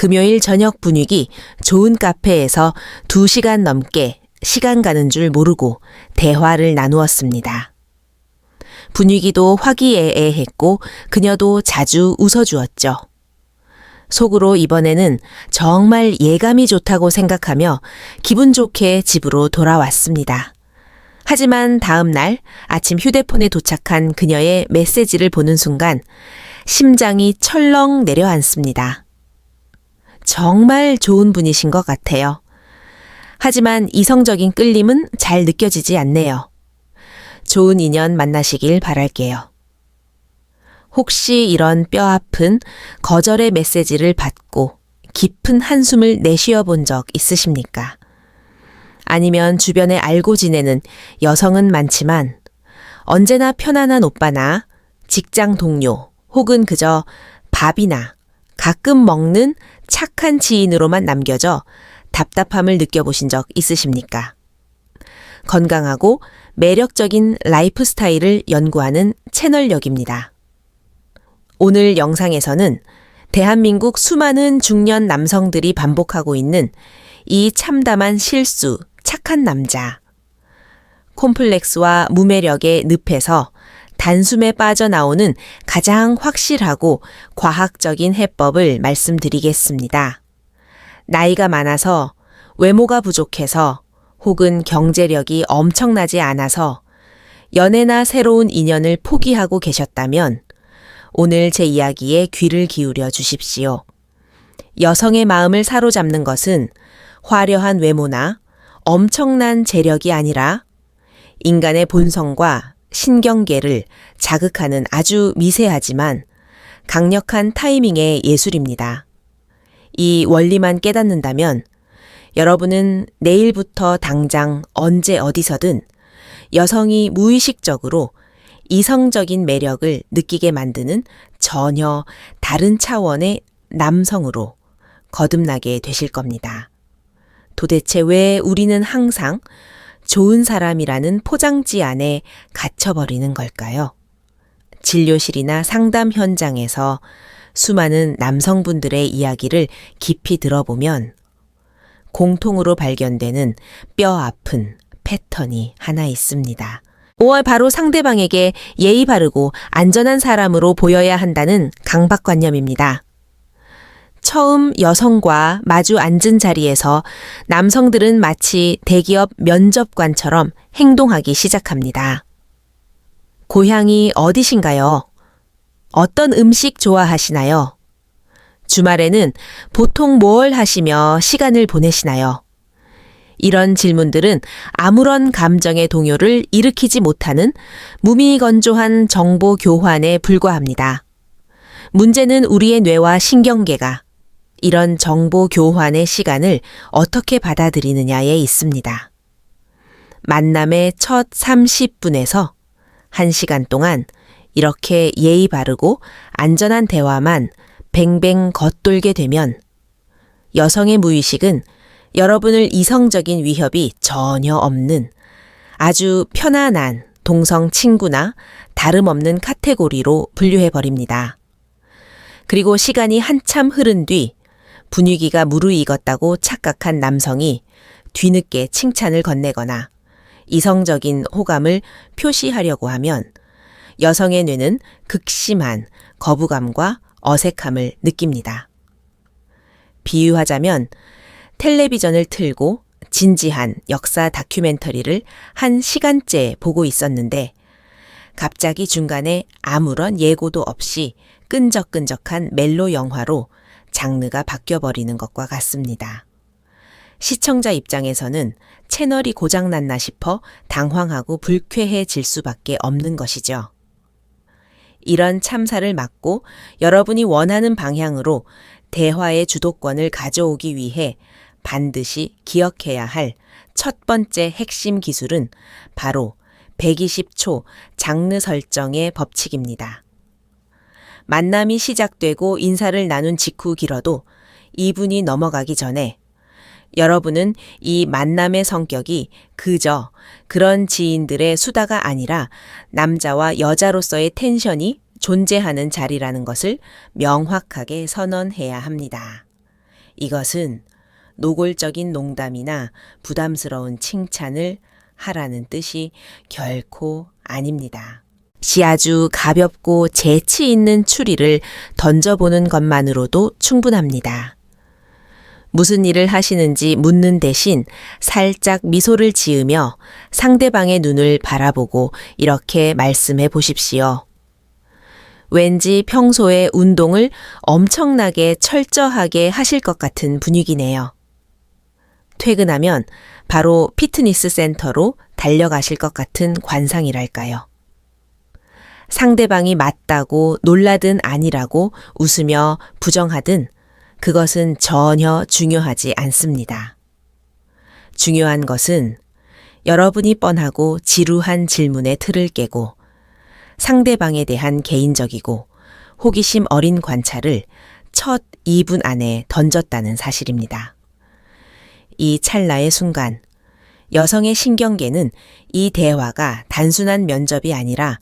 금요일 저녁 분위기 좋은 카페에서 2시간 넘게 시간 가는 줄 모르고 대화를 나누었습니다. 분위기도 화기애애했고 그녀도 자주 웃어주었죠. 속으로 이번에는 정말 예감이 좋다고 생각하며 기분 좋게 집으로 돌아왔습니다. 하지만 다음 날 아침 휴대폰에 도착한 그녀의 메시지를 보는 순간 심장이 철렁 내려앉습니다. 정말 좋은 분이신 것 같아요. 하지만 이성적인 끌림은 잘 느껴지지 않네요. 좋은 인연 만나시길 바랄게요. 혹시 이런 뼈아픈 거절의 메시지를 받고 깊은 한숨을 내쉬어 본 적 있으십니까? 아니면 주변에 알고 지내는 여성은 많지만 언제나 편안한 오빠나 직장 동료 혹은 그저 밥이나 가끔 먹는 착한 지인으로만 남겨져 답답함을 느껴보신 적 있으십니까? 건강하고 매력적인 라이프 스타일을 연구하는 채널역입니다. 오늘 영상에서는 대한민국 수많은 중년 남성들이 반복하고 있는 이 참담한 실수, 착한 남자. 콤플렉스와 무매력의 늪에서 단숨에 빠져나오는 가장 확실하고 과학적인 해법을 말씀드리겠습니다. 나이가 많아서 외모가 부족해서 혹은 경제력이 엄청나지 않아서 연애나 새로운 인연을 포기하고 계셨다면 오늘 제 이야기에 귀를 기울여 주십시오. 여성의 마음을 사로잡는 것은 화려한 외모나 엄청난 재력이 아니라 인간의 본성과 신경계를 자극하는 아주 미세하지만 강력한 타이밍의 예술입니다. 이 원리만 깨닫는다면 여러분은 내일부터 당장 언제 어디서든 여성이 무의식적으로 이성적인 매력을 느끼게 만드는 전혀 다른 차원의 남성으로 거듭나게 되실 겁니다. 도대체 왜 우리는 항상 좋은 사람이라는 포장지 안에 갇혀버리는 걸까요? 진료실이나 상담 현장에서 수많은 남성분들의 이야기를 깊이 들어보면 공통으로 발견되는 뼈 아픈 패턴이 하나 있습니다. 5월 바로 상대방에게 예의 바르고 안전한 사람으로 보여야 한다는 강박관념입니다. 처음 여성과 마주 앉은 자리에서 남성들은 마치 대기업 면접관처럼 행동하기 시작합니다. 고향이 어디신가요? 어떤 음식 좋아하시나요? 주말에는 보통 뭘 하시며 시간을 보내시나요? 이런 질문들은 아무런 감정의 동요를 일으키지 못하는 무미건조한 정보 교환에 불과합니다. 문제는 우리의 뇌와 신경계가 이런 정보 교환의 시간을 어떻게 받아들이느냐에 있습니다. 만남의 첫 30분에서 1시간 동안 이렇게 예의 바르고 안전한 대화만 뱅뱅 겉돌게 되면 여성의 무의식은 여러분을 이성적인 위협이 전혀 없는 아주 편안한 동성 친구나 다름없는 카테고리로 분류해버립니다. 그리고 시간이 한참 흐른 뒤 분위기가 무르익었다고 착각한 남성이 뒤늦게 칭찬을 건네거나 이성적인 호감을 표시하려고 하면 여성의 뇌는 극심한 거부감과 어색함을 느낍니다. 비유하자면 텔레비전을 틀고 진지한 역사 다큐멘터리를 1시간째 보고 있었는데 갑자기 중간에 아무런 예고도 없이 끈적끈적한 멜로 영화로 장르가 바뀌어버리는 것과 같습니다. 시청자 입장에서는 채널이 고장났나 싶어 당황하고 불쾌해질 수밖에 없는 것이죠. 이런 참사를 막고 여러분이 원하는 방향으로 대화의 주도권을 가져오기 위해 반드시 기억해야 할 첫 번째 핵심 기술은 바로 120초 장르 설정의 법칙입니다. 만남이 시작되고 인사를 나눈 직후 길어도 2분이 넘어가기 전에 여러분은 이 만남의 성격이 그저 그런 지인들의 수다가 아니라 남자와 여자로서의 텐션이 존재하는 자리라는 것을 명확하게 선언해야 합니다. 이것은 노골적인 농담이나 부담스러운 칭찬을 하라는 뜻이 결코 아닙니다. 아주 가볍고 재치 있는 추리를 던져보는 것만으로도 충분합니다. 무슨 일을 하시는지 묻는 대신 살짝 미소를 지으며 상대방의 눈을 바라보고 이렇게 말씀해 보십시오. 왠지 평소에 운동을 엄청나게 철저하게 하실 것 같은 분위기네요. 퇴근하면 바로 피트니스 센터로 달려가실 것 같은 관상이랄까요. 상대방이 맞다고 놀라든 아니라고 웃으며 부정하든 그것은 전혀 중요하지 않습니다. 중요한 것은 여러분이 뻔하고 지루한 질문의 틀을 깨고 상대방에 대한 개인적이고 호기심 어린 관찰을 첫 2분 안에 던졌다는 사실입니다. 이 찰나의 순간, 여성의 신경계는 이 대화가 단순한 면접이 아니라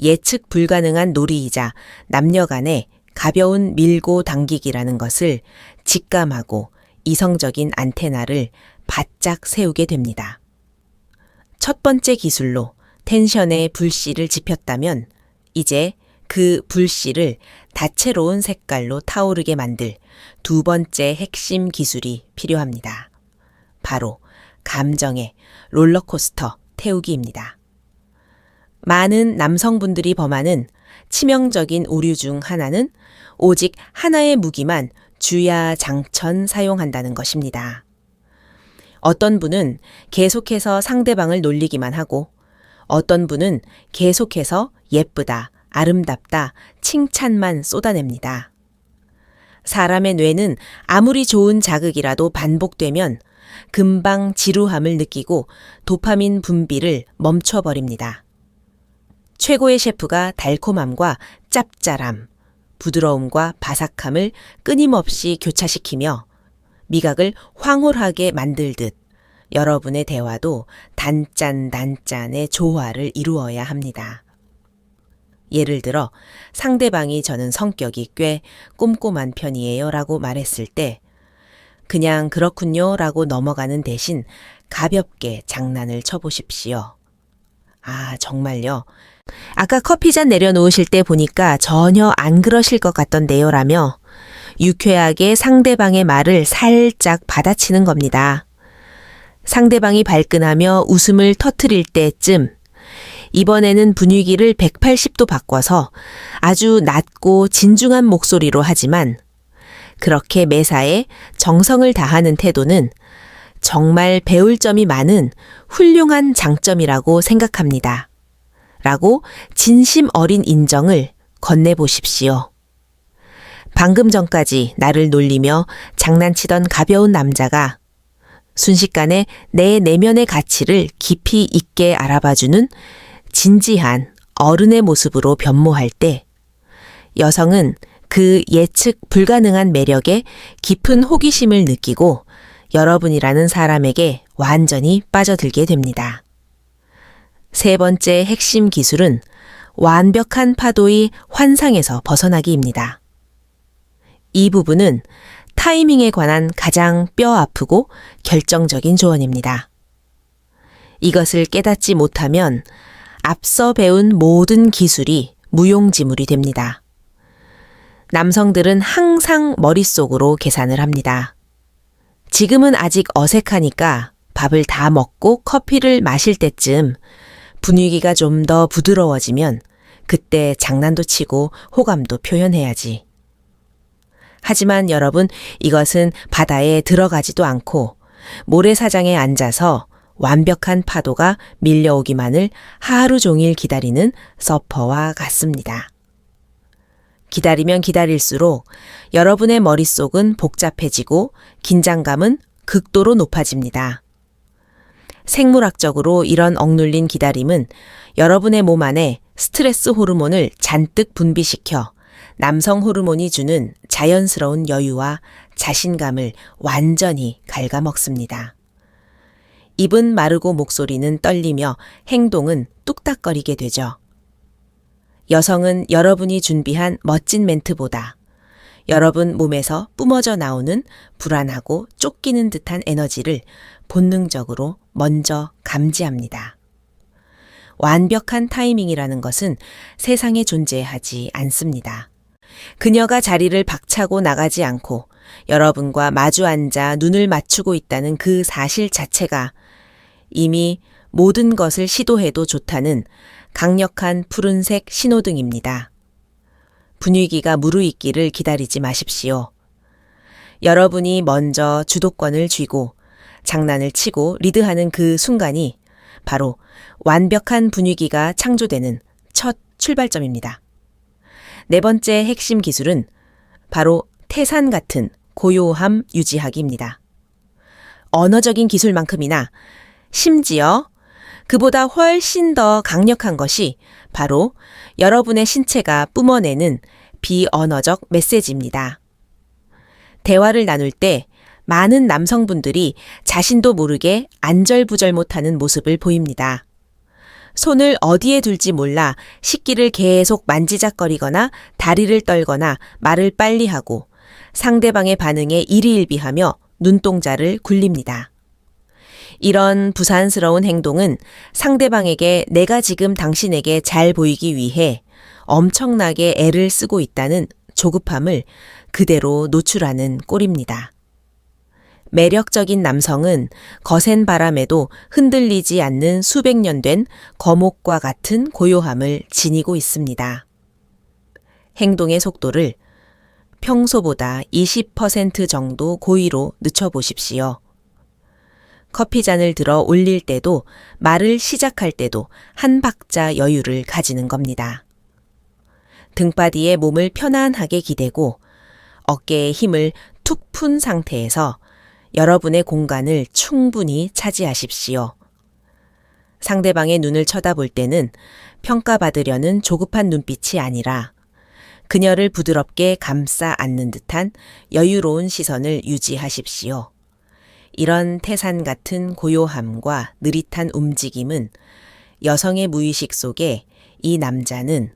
예측 불가능한 놀이이자 남녀 간의 가벼운 밀고 당기기라는 것을 직감하고 이성적인 안테나를 바짝 세우게 됩니다. 첫 번째 기술로 텐션의 불씨를 지폈다면 이제 그 불씨를 다채로운 색깔로 타오르게 만들 두 번째 핵심 기술이 필요합니다. 바로 감정의 롤러코스터 태우기입니다. 많은 남성분들이 범하는 치명적인 오류 중 하나는 오직 하나의 무기만 주야장천 사용한다는 것입니다. 어떤 분은 계속해서 상대방을 놀리기만 하고 어떤 분은 계속해서 예쁘다, 아름답다, 칭찬만 쏟아냅니다. 사람의 뇌는 아무리 좋은 자극이라도 반복되면 금방 지루함을 느끼고 도파민 분비를 멈춰버립니다. 최고의 셰프가 달콤함과 짭짤함, 부드러움과 바삭함을 끊임없이 교차시키며 미각을 황홀하게 만들듯 여러분의 대화도 단짠단짠의 조화를 이루어야 합니다. 예를 들어 상대방이 저는 성격이 꽤 꼼꼼한 편이에요 라고 말했을 때 그냥 그렇군요 라고 넘어가는 대신 가볍게 장난을 쳐보십시오. 아, 정말요? 아까 커피잔 내려놓으실 때 보니까 전혀 안 그러실 것 같던데요 라며 유쾌하게 상대방의 말을 살짝 받아치는 겁니다. 상대방이 발끈하며 웃음을 터뜨릴 때쯤 이번에는 분위기를 180도 바꿔서 아주 낮고 진중한 목소리로 하지만 그렇게 매사에 정성을 다하는 태도는 정말 배울 점이 많은 훌륭한 장점이라고 생각합니다. 라고 진심 어린 인정을 건네보십시오. 방금 전까지 나를 놀리며 장난치던 가벼운 남자가 순식간에 내 내면의 가치를 깊이 있게 알아봐주는 진지한 어른의 모습으로 변모할 때 여성은 그 예측 불가능한 매력에 깊은 호기심을 느끼고 여러분이라는 사람에게 완전히 빠져들게 됩니다. 세 번째 핵심 기술은 완벽한 파도의 환상에서 벗어나기입니다. 이 부분은 타이밍에 관한 가장 뼈 아프고 결정적인 조언입니다. 이것을 깨닫지 못하면 앞서 배운 모든 기술이 무용지물이 됩니다. 남성들은 항상 머릿속으로 계산을 합니다. 지금은 아직 어색하니까 밥을 다 먹고 커피를 마실 때쯤 분위기가 좀 더 부드러워지면 그때 장난도 치고 호감도 표현해야지. 하지만 여러분, 이것은 바다에 들어가지도 않고 모래사장에 앉아서 완벽한 파도가 밀려오기만을 하루 종일 기다리는 서퍼와 같습니다. 기다리면 기다릴수록 여러분의 머릿속은 복잡해지고 긴장감은 극도로 높아집니다. 생물학적으로 이런 억눌린 기다림은 여러분의 몸 안에 스트레스 호르몬을 잔뜩 분비시켜 남성 호르몬이 주는 자연스러운 여유와 자신감을 완전히 갉아먹습니다. 입은 마르고 목소리는 떨리며 행동은 뚝딱거리게 되죠. 여성은 여러분이 준비한 멋진 멘트보다 여러분 몸에서 뿜어져 나오는 불안하고 쫓기는 듯한 에너지를 본능적으로 먼저 감지합니다. 완벽한 타이밍이라는 것은 세상에 존재하지 않습니다. 그녀가 자리를 박차고 나가지 않고 여러분과 마주 앉아 눈을 맞추고 있다는 그 사실 자체가 이미 모든 것을 시도해도 좋다는 강력한 푸른색 신호등입니다. 분위기가 무르익기를 기다리지 마십시오. 여러분이 먼저 주도권을 쥐고 장난을 치고 리드하는 그 순간이 바로 완벽한 분위기가 창조되는 첫 출발점입니다. 네 번째 핵심 기술은 바로 태산 같은 고요함 유지하기입니다. 언어적인 기술만큼이나 심지어 그보다 훨씬 더 강력한 것이 바로 여러분의 신체가 뿜어내는 비언어적 메시지입니다. 대화를 나눌 때 많은 남성분들이 자신도 모르게 안절부절 못하는 모습을 보입니다. 손을 어디에 둘지 몰라 식기를 계속 만지작거리거나 다리를 떨거나 말을 빨리 하고 상대방의 반응에 일희일비하며 눈동자를 굴립니다. 이런 부산스러운 행동은 상대방에게 내가 지금 당신에게 잘 보이기 위해 엄청나게 애를 쓰고 있다는 조급함을 그대로 노출하는 꼴입니다. 매력적인 남성은 거센 바람에도 흔들리지 않는 수백 년 된 거목과 같은 고요함을 지니고 있습니다. 행동의 속도를 평소보다 20% 정도 고의로 늦춰보십시오. 커피잔을 들어 올릴 때도 말을 시작할 때도 한 박자 여유를 가지는 겁니다. 등바디에 몸을 편안하게 기대고 어깨에 힘을 툭 푼 상태에서 여러분의 공간을 충분히 차지하십시오. 상대방의 눈을 쳐다볼 때는 평가받으려는 조급한 눈빛이 아니라 그녀를 부드럽게 감싸 안는 듯한 여유로운 시선을 유지하십시오. 이런 태산 같은 고요함과 느릿한 움직임은 여성의 무의식 속에 이 남자는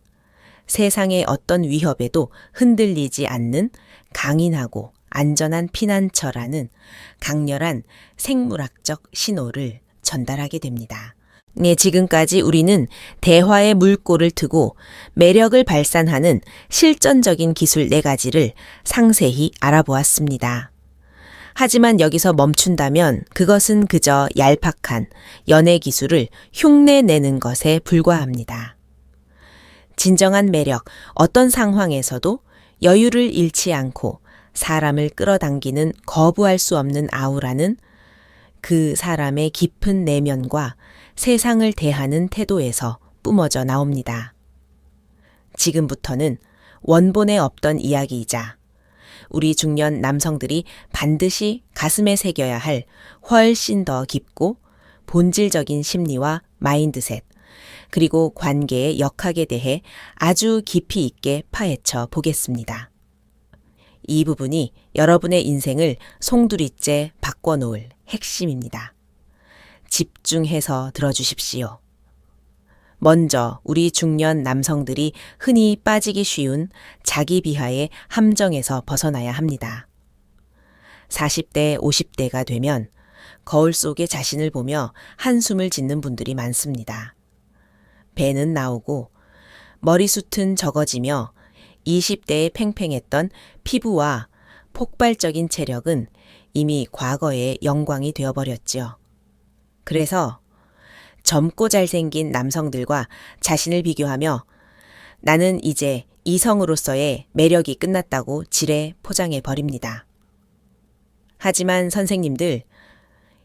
세상의 어떤 위협에도 흔들리지 않는 강인하고 안전한 피난처라는 강렬한 생물학적 신호를 전달하게 됩니다. 네, 지금까지 우리는 대화의 물꼬를 트고 매력을 발산하는 실전적인 기술 4가지를 상세히 알아보았습니다. 하지만 여기서 멈춘다면 그것은 그저 얄팍한 연애 기술을 흉내내는 것에 불과합니다. 진정한 매력, 어떤 상황에서도 여유를 잃지 않고 사람을 끌어당기는 거부할 수 없는 아우라는 그 사람의 깊은 내면과 세상을 대하는 태도에서 뿜어져 나옵니다. 지금부터는 원본에 없던 이야기이자 우리 중년 남성들이 반드시 가슴에 새겨야 할 훨씬 더 깊고 본질적인 심리와 마인드셋, 그리고 관계의 역학에 대해 아주 깊이 있게 파헤쳐 보겠습니다. 이 부분이 여러분의 인생을 송두리째 바꿔놓을 핵심입니다. 집중해서 들어주십시오. 먼저 우리 중년 남성들이 흔히 빠지기 쉬운 자기 비하의 함정에서 벗어나야 합니다. 40대, 50대가 되면 거울 속에 자신을 보며 한숨을 짓는 분들이 많습니다. 배는 나오고 머리숱은 적어지며 20대에 팽팽했던 피부와 폭발적인 체력은 이미 과거의 영광이 되어버렸지요. 그래서 젊고 잘생긴 남성들과 자신을 비교하며 나는 이제 이성으로서의 매력이 끝났다고 지레 포장해 버립니다. 하지만 선생님들,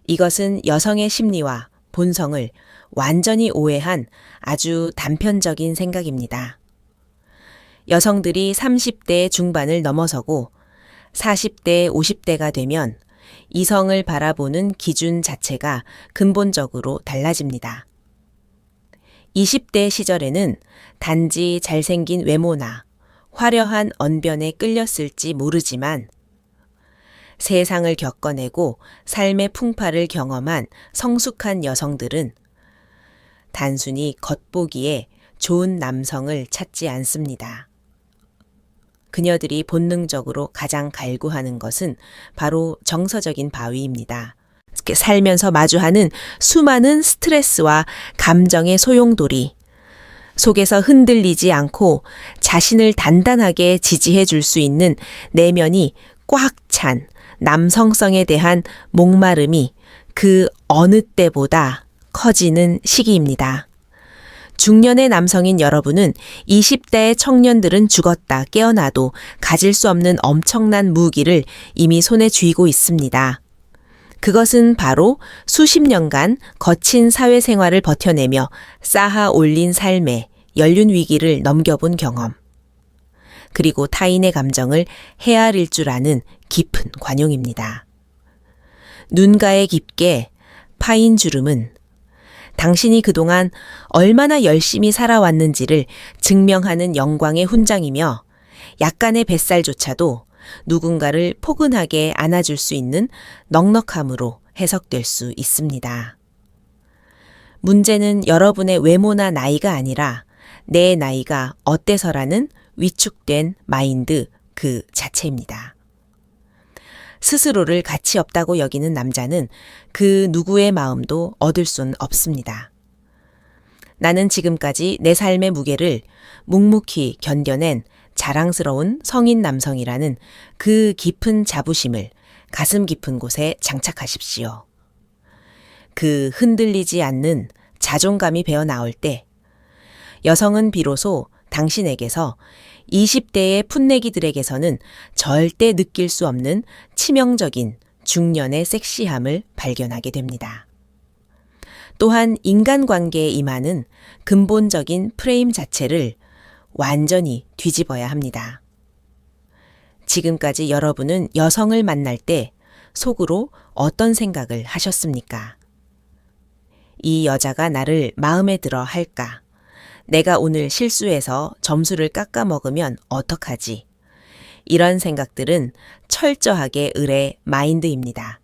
이것은 여성의 심리와 본성을 완전히 오해한 아주 단편적인 생각입니다. 여성들이 30대 중반을 넘어서고 40대, 50대가 되면 이성을 바라보는 기준 자체가 근본적으로 달라집니다. 20대 시절에는 단지 잘생긴 외모나 화려한 언변에 끌렸을지 모르지만 세상을 겪어내고 삶의 풍파를 경험한 성숙한 여성들은 단순히 겉보기에 좋은 남성을 찾지 않습니다. 그녀들이 본능적으로 가장 갈구하는 것은 바로 정서적인 바위입니다. 살면서 마주하는 수많은 스트레스와 감정의 소용돌이 속에서 흔들리지 않고 자신을 단단하게 지지해 줄 수 있는 내면이 꽉 찬 남성성에 대한 목마름이 그 어느 때보다 커지는 시기입니다. 중년의 남성인 여러분은 20대의 청년들은 죽었다 깨어나도 가질 수 없는 엄청난 무기를 이미 손에 쥐고 있습니다. 그것은 바로 수십 년간 거친 사회생활을 버텨내며 쌓아 올린 삶의 연륜 위기를 넘겨본 경험. 그리고 타인의 감정을 헤아릴 줄 아는 깊은 관용입니다. 눈가에 깊게 파인 주름은 당신이 그동안 얼마나 열심히 살아왔는지를 증명하는 영광의 훈장이며 약간의 뱃살조차도 누군가를 포근하게 안아줄 수 있는 넉넉함으로 해석될 수 있습니다. 문제는 여러분의 외모나 나이가 아니라 내 나이가 어때서라는 위축된 마인드 그 자체입니다. 스스로를 가치 없다고 여기는 남자는 그 누구의 마음도 얻을 순 없습니다. 나는 지금까지 내 삶의 무게를 묵묵히 견뎌낸 자랑스러운 성인 남성이라는 그 깊은 자부심을 가슴 깊은 곳에 장착하십시오. 그 흔들리지 않는 자존감이 배어 나올 때 여성은 비로소 당신에게서 20대의 풋내기들에게서는 절대 느낄 수 없는 치명적인 중년의 섹시함을 발견하게 됩니다. 또한 인간관계에 임하는 근본적인 프레임 자체를 완전히 뒤집어야 합니다. 지금까지 여러분은 여성을 만날 때 속으로 어떤 생각을 하셨습니까? 이 여자가 나를 마음에 들어 할까? 내가 오늘 실수해서 점수를 깎아 먹으면 어떡하지? 이런 생각들은 철저하게 을의 마인드입니다.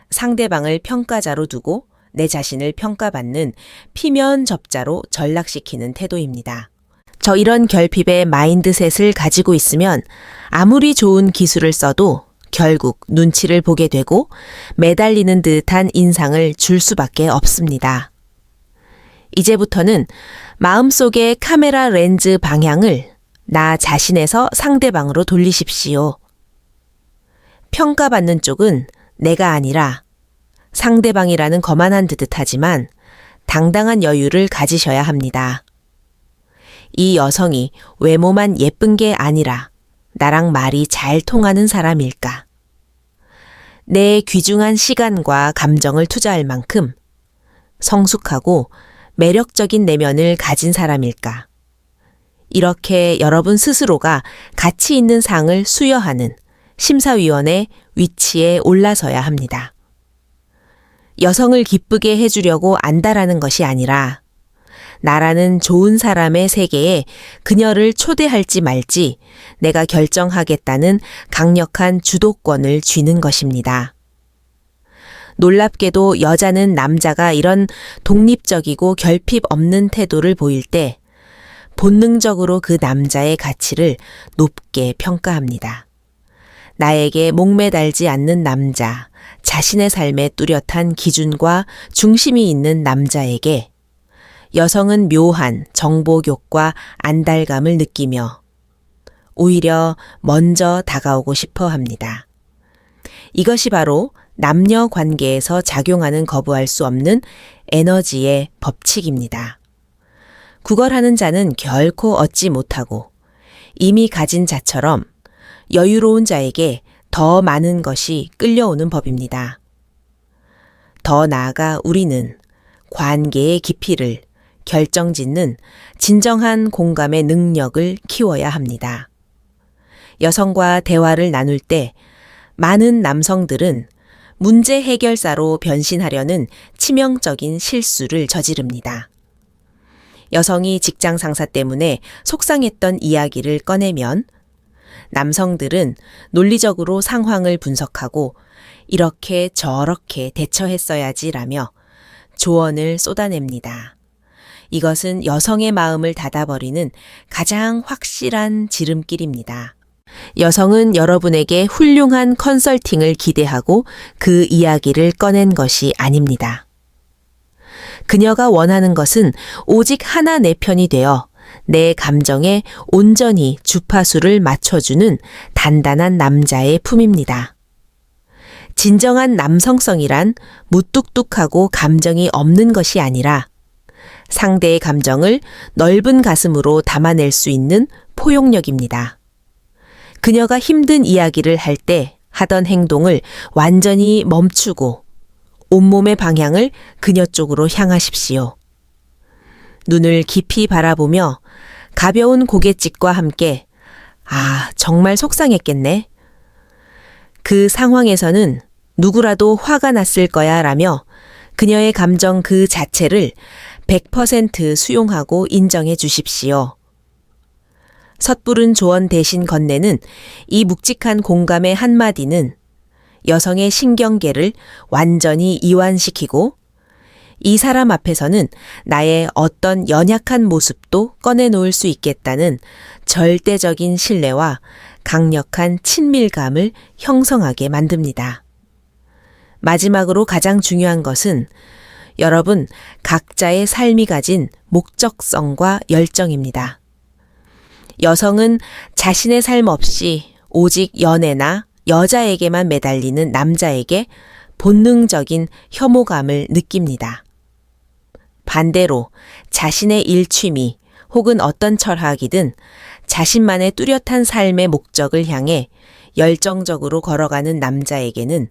상대방을 평가자로 두고 내 자신을 평가받는 피면접자로 전락시키는 태도입니다. 이런 결핍의 마인드셋을 가지고 있으면 아무리 좋은 기술을 써도 결국 눈치를 보게 되고 매달리는 듯한 인상을 줄 수밖에 없습니다. 이제부터는 마음속의 카메라 렌즈 방향을 나 자신에서 상대방으로 돌리십시오. 평가받는 쪽은 내가 아니라 상대방이라는 거만한 듯 하지만 당당한 여유를 가지셔야 합니다. 이 여성이 외모만 예쁜 게 아니라 나랑 말이 잘 통하는 사람일까? 내 귀중한 시간과 감정을 투자할 만큼 성숙하고 매력적인 내면을 가진 사람일까? 이렇게 여러분 스스로가 가치 있는 상을 수여하는 심사위원의 위치에 올라서야 합니다. 여성을 기쁘게 해주려고 안다라는 것이 아니라 나라는 좋은 사람의 세계에 그녀를 초대할지 말지 내가 결정하겠다는 강력한 주도권을 쥐는 것입니다. 놀랍게도 여자는 남자가 이런 독립적이고 결핍 없는 태도를 보일 때 본능적으로 그 남자의 가치를 높게 평가합니다. 나에게 목매달지 않는 남자, 자신의 삶에 뚜렷한 기준과 중심이 있는 남자에게 여성은 묘한 정복욕과 안달감을 느끼며 오히려 먼저 다가오고 싶어 합니다. 이것이 바로 남녀 관계에서 작용하는 거부할 수 없는 에너지의 법칙입니다. 구걸하는 자는 결코 얻지 못하고 이미 가진 자처럼 여유로운 자에게 더 많은 것이 끌려오는 법입니다. 더 나아가 우리는 관계의 깊이를 결정짓는 진정한 공감의 능력을 키워야 합니다. 여성과 대화를 나눌 때 많은 남성들은 문제 해결사로 변신하려는 치명적인 실수를 저지릅니다. 여성이 직장 상사 때문에 속상했던 이야기를 꺼내면 남성들은 논리적으로 상황을 분석하고 이렇게 저렇게 대처했어야지라며 조언을 쏟아냅니다. 이것은 여성의 마음을 닫아버리는 가장 확실한 지름길입니다. 여성은 여러분에게 훌륭한 컨설팅을 기대하고 그 이야기를 꺼낸 것이 아닙니다. 그녀가 원하는 것은 오직 하나 내 편이 되어 내 감정에 온전히 주파수를 맞춰주는 단단한 남자의 품입니다. 진정한 남성성이란 무뚝뚝하고 감정이 없는 것이 아니라 상대의 감정을 넓은 가슴으로 담아낼 수 있는 포용력입니다. 그녀가 힘든 이야기를 할 때 하던 행동을 완전히 멈추고 온몸의 방향을 그녀 쪽으로 향하십시오. 눈을 깊이 바라보며 가벼운 고갯짓과 함께 정말 속상했겠네. 그 상황에서는 누구라도 화가 났을 거야 라며 그녀의 감정 그 자체를 100% 수용하고 인정해 주십시오. 섣부른 조언 대신 건네는 이 묵직한 공감의 한마디는 여성의 신경계를 완전히 이완시키고 이 사람 앞에서는 나의 어떤 연약한 모습도 꺼내놓을 수 있겠다는 절대적인 신뢰와 강력한 친밀감을 형성하게 만듭니다. 마지막으로 가장 중요한 것은 여러분 각자의 삶이 가진 목적성과 열정입니다. 여성은 자신의 삶 없이 오직 연애나 여자에게만 매달리는 남자에게 본능적인 혐오감을 느낍니다. 반대로 자신의 일취미 혹은 어떤 철학이든 자신만의 뚜렷한 삶의 목적을 향해 열정적으로 걸어가는 남자에게는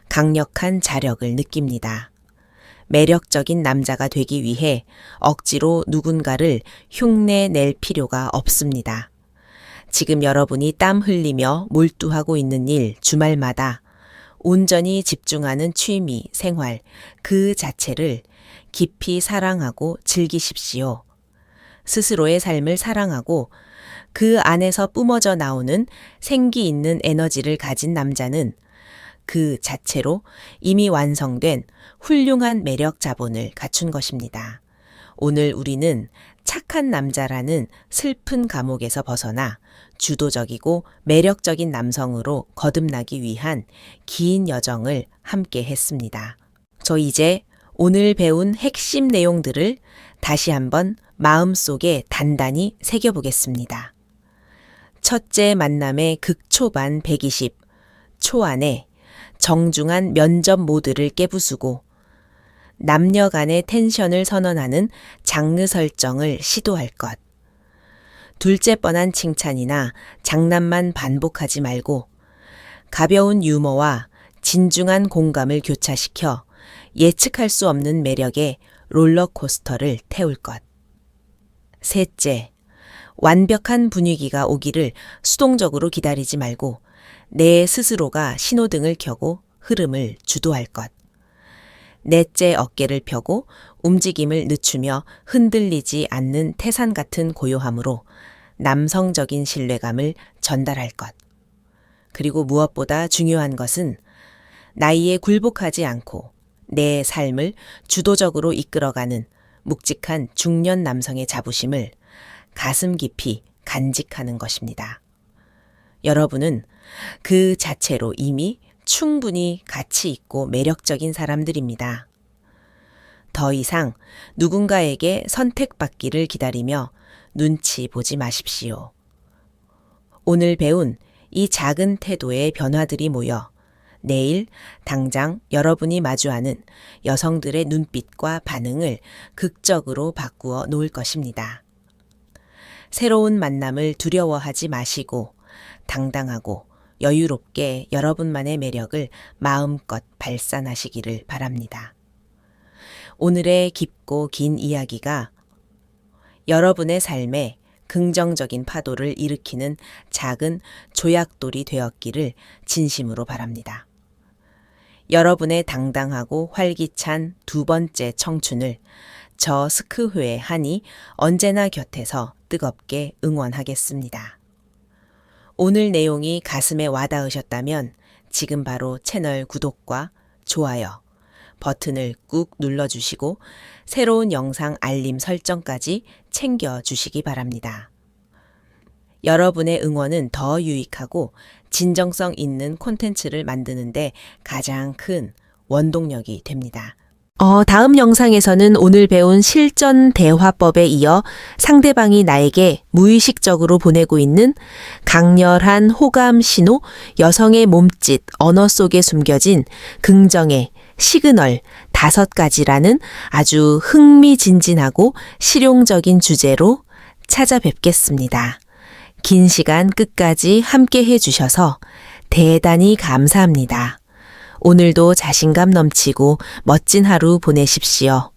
강력한 자력을 느낍니다. 매력적인 남자가 되기 위해 억지로 누군가를 흉내낼 필요가 없습니다. 지금 여러분이 땀 흘리며 몰두하고 있는 일, 주말마다 온전히 집중하는 취미, 생활, 그 자체를 깊이 사랑하고 즐기십시오. 스스로의 삶을 사랑하고 그 안에서 뿜어져 나오는 생기 있는 에너지를 가진 남자는 그 자체로 이미 완성된 훌륭한 매력 자본을 갖춘 것입니다. 오늘 우리는 착한 남자라는 슬픈 감옥에서 벗어나 주도적이고 매력적인 남성으로 거듭나기 위한 긴 여정을 함께 했습니다. 저 이제 오늘 배운 핵심 내용들을 다시 한번 마음속에 단단히 새겨보겠습니다. 첫째 만남의 극초반 120, 초안에 정중한 면접 모드를 깨부수고 남녀 간의 텐션을 선언하는 장르 설정을 시도할 것. 둘째 뻔한 칭찬이나 장난만 반복하지 말고 가벼운 유머와 진중한 공감을 교차시켜 예측할 수 없는 매력의 롤러코스터를 태울 것. 셋째, 완벽한 분위기가 오기를 수동적으로 기다리지 말고 내 스스로가 신호등을 켜고 흐름을 주도할 것. 넷째, 어깨를 펴고 움직임을 늦추며 흔들리지 않는 태산 같은 고요함으로 남성적인 신뢰감을 전달할 것. 그리고 무엇보다 중요한 것은 나이에 굴복하지 않고 내 삶을 주도적으로 이끌어가는 묵직한 중년 남성의 자부심을 가슴 깊이 간직하는 것입니다. 여러분은 그 자체로 이미 충분히 가치 있고 매력적인 사람들입니다. 더 이상 누군가에게 선택받기를 기다리며 눈치 보지 마십시오. 오늘 배운 이 작은 태도의 변화들이 모여 내일 당장 여러분이 마주하는 여성들의 눈빛과 반응을 극적으로 바꾸어 놓을 것입니다. 새로운 만남을 두려워하지 마시고 당당하고 여유롭게 여러분만의 매력을 마음껏 발산하시기를 바랍니다. 오늘의 깊고 긴 이야기가 여러분의 삶에 긍정적인 파도를 일으키는 작은 조약돌이 되었기를 진심으로 바랍니다. 여러분의 당당하고 활기찬 두 번째 청춘을 저 스크회의 한이 언제나 곁에서 뜨겁게 응원하겠습니다. 오늘 내용이 가슴에 와닿으셨다면 지금 바로 채널 구독과 좋아요 버튼을 꾹 눌러주시고 새로운 영상 알림 설정까지 챙겨주시기 바랍니다. 여러분의 응원은 더 유익하고 진정성 있는 콘텐츠를 만드는데 가장 큰 원동력이 됩니다. 다음 영상에서는 오늘 배운 실전 대화법에 이어 상대방이 나에게 무의식적으로 보내고 있는 강렬한 호감 신호, 여성의 몸짓, 언어 속에 숨겨진 긍정의 시그널 5가지라는 아주 흥미진진하고 실용적인 주제로 찾아뵙겠습니다. 긴 시간 끝까지 함께 해주셔서 대단히 감사합니다. 오늘도 자신감 넘치고 멋진 하루 보내십시오.